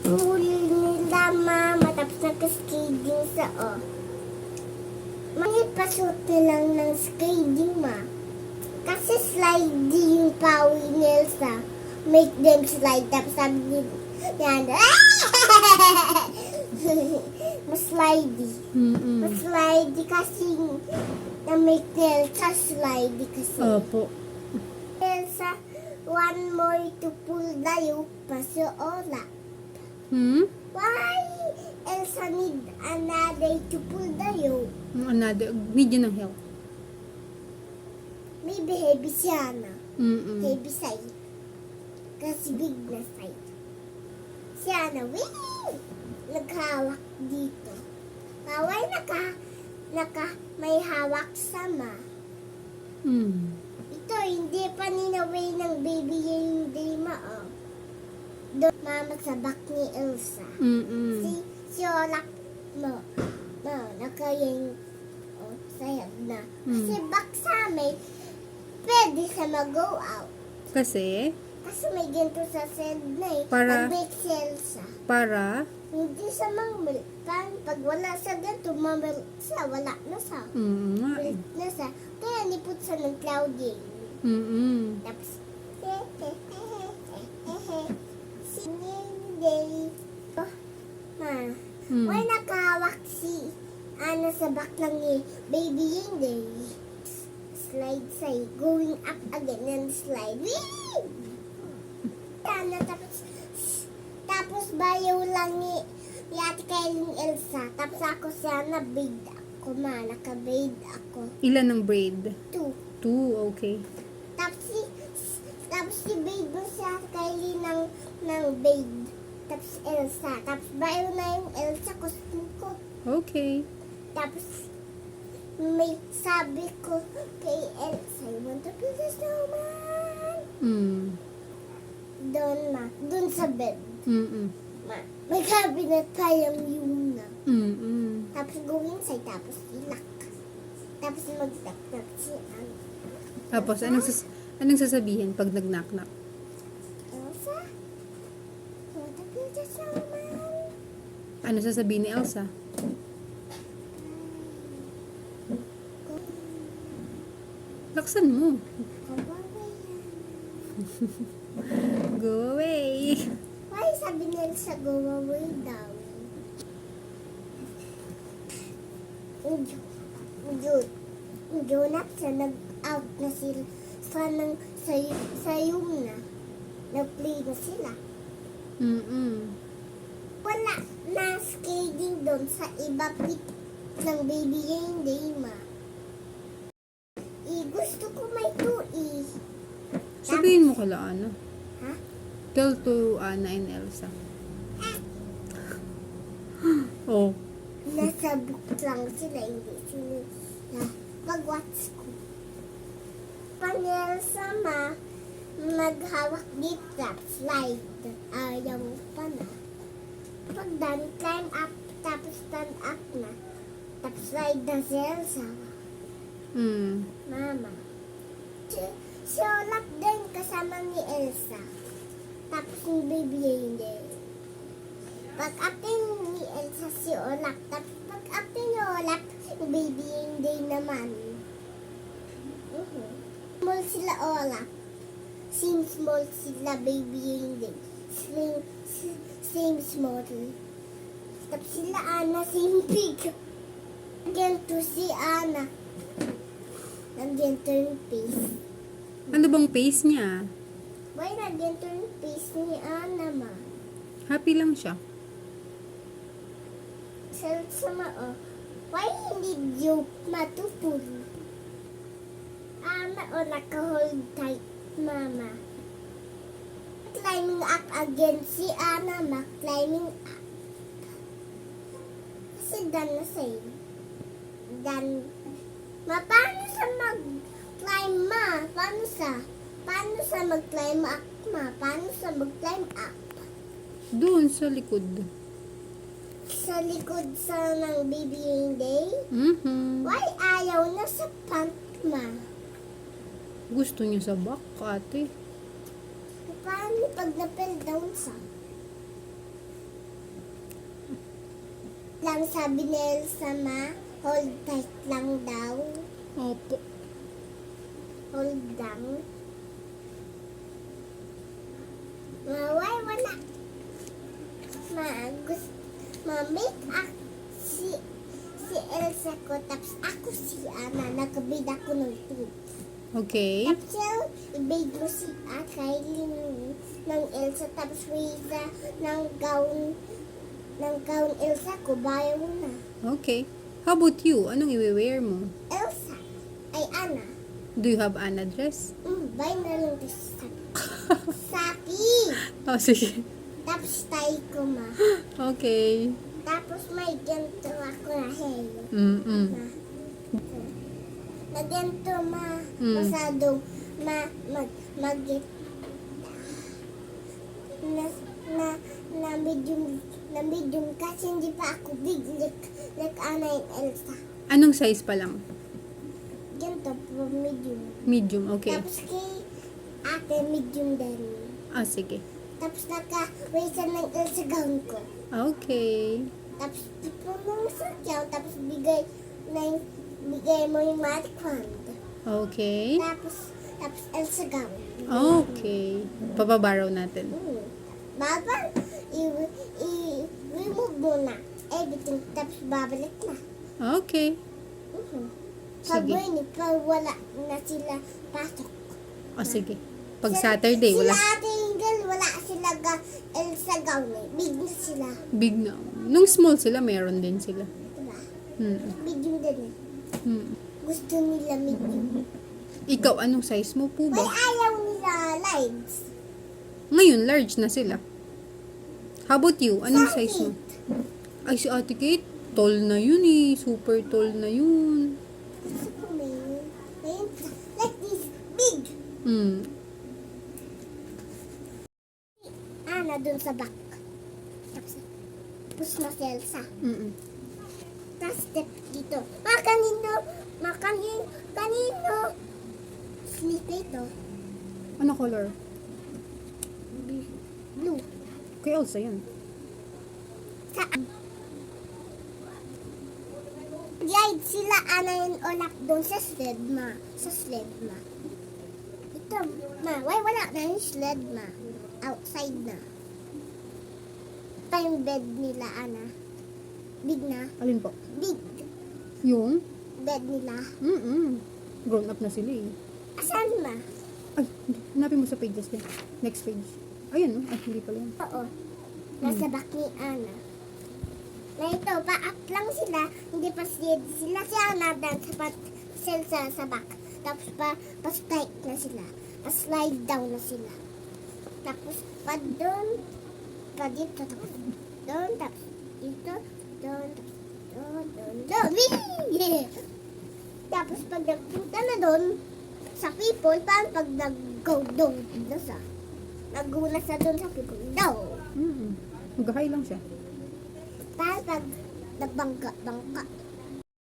pool nila, mama. Tapos nag-skating sa, May pasot na lang ng skating, ma. Kasi slidey yung pawi ni Elsa. Make them slide. Tapos sabi yan. Mas slidey. Mas slidey kasi na-make ni Elsa slidey kasi. Opo. Elsa, one more to pull dayo pasola. Why Elsa need another to pull dayo? Another, need yun ng help. Maybe heavy siya na. Heavy side. Kasi big na side. Siya na, wing! Naghawak dito. Kaway may hawak sama. Ito, hindi pa ninaway ng baby yung dima, Doon, mama, sa back ni Elsa. Si Olak mo, nakayang, sayad na. Kasi back sa amin, pwede siya mag-go out. Kasi may ganito sa send na Para? Pag-break si Elsa. para Hindi siya mang-milk. Pag wala sa ganito, mamilk siya. Wala na siya. Milk na siya. Kaya niput siya ng clouding. Tapos, Sinday. Why nakahawak si Ana sa back ng baby Yinday? Slide say, going up again and slide. Whee! Ana, tapos bayaw lang ni Ate Kylie Elsa. Tapos ako sana braid ako, naka-braid ako. ilan ng braid? 2. 2, okay. Tapos si braid mo si Ate Kylie ng braid. Tapos Elsa. Tapos bayaw na yung Elsa costume ko. Okay. Tapos may sabi ko kay Elsa, I want to be the snowman. Doon sa bed. May cabinet tayong yung na. Tapos go inside, tapos ilak. Tapos mag-knock-knock si Anna. Tapos, anong sasabihin pag nag-knock-knock? Elsa? Want to be the snowman? Ano sasabihin ni Elsa? Laksan mo. Kawawa yan. Go away. Why sabi ni Elsa go away daw? Jonat sa nag-out na sila sa yung na. Nag-play na sila. Wala na skating doon sa iba pit ng baby game day, ma. Gusto ko may 2 Sabihin mo kala Ana. Ha? Tell to Ana and Elsa. Oh. Nasa book lang sila, hindi sila pag-watch ko. Panel sama, maghawak dito, slide. Ayaw pa na. Pag done, climb up, tapos stand up na. Tapos slide na si Elsa. Mama. Si Olaf din kasama ni Elsa. Tapos yung baby hindi. Pag-apin ni Elsa si Olaf. Tapos pag-apin ni Olaf, yung baby hindi naman. Small sila Olaf. Small sila baby hindi. Same small. Tapos sila Ana, same big. Ganito si Ana. Nag-ganito yung face. Ano bang face niya? Why nag-ganito yung face ni Ana, ma? Happy lang siya. Sama, why hindi you matupul? Ana, naka-hold tight, mama. Climbing up again si Ana, ma. Climbing up. Kasi done na sa'yo. Done. Ma, paano sa mag-climb, ma? Paano sa mag-climb up, ma? Paano sa mag-climb up? Doon sa likod. Sa likod sa ng baby day? Why ayaw na sa pant, ma? Gusto niya sa back, ate. Paano pag na-fell down sa? ang sabi ni Elsa hold tight lang daw. Opo. Hold lang. Why wala? Make si Elsa ko, tapos ako si Anna, nagkabid ako ng tube. Okay. Tapos ibig mo si Kylie ng Elsa, tapos Riza ng gown Elsa ko, bayaw mo na. Okay. How about you? Anong i-wear mo? Elsa, ay Anna. Do you have an address? Buy na lang this Saki. Oh, sige. Tapos tayo ko ma. Okay. Tapos may ganito ako na hair. Mm-mm. Na ganito Mm. masadong mag na medium kasi hindi pa ako big like Anna and Elsa. Anong size pa lang? Ganito po medium. Medium, okay. Tapos kay ate medium din. Ah, sige. Tapos naka-waiter ng Elsa gown ko. Okay. Tapos puno mo sa tiyaw, tapos bigay mo yung magic wand. Okay. Tapos Elsa gown. Okay. Pababaraw natin. Baba, i-remove mo na everything, tapos babalik na. Okay. Pag Sige. pag wala na sila pasok. O, sige. Pag Saturday, wala. Sila ate Ingel, wala sila Elsa gown eh. Big na sila. Big na. Nung small sila, meron din sila. Diba? Hmm. Medium din eh. Hmm. Gusto nila medium. Ikaw, anong size mo po May ba? ayaw nila lights. Ngayon, large na sila. How about you? Anong Sa size mo? Ay, si Ate Kate, tall na yun eh. Super tall na yun. Gusto ko may like this, big. Hmm. Ana dun sa back. Tapos na si Elsa. Mm-mm. Tapos step dito. Kanino? Sneaker ito. Ano color? Blue. Kay Elsa yan. Saan? Guide sila Ana and Olaf doon sa sled ma. Ito, wala na yung sled ma. Outside na. Ito yung bed nila Ana. Big na. Alin po? Big Yung? bed nila. Mm-mm. Grown up na sila eh. Asan ma? Ay, hanapin mo sa pages din. Next page. Ayan, no? Ay, hindi pala yan. Oo. Nasa back ni Ana. Na ito, pa-up lang sila. Hindi pa sila si Ana dan sa back. Tapos pa-strike na sila. Pa-slide down na sila. Tapos pa doon, pa dito, tapos doon, tapos dito, doon, doon. Wee! Tapos pag nagpunta na doon, sa people, paano pag nag-go doon, nagulas na doon sa people, daw. Mm-mm. Mag-high lang siya. Paano pag nagbangka,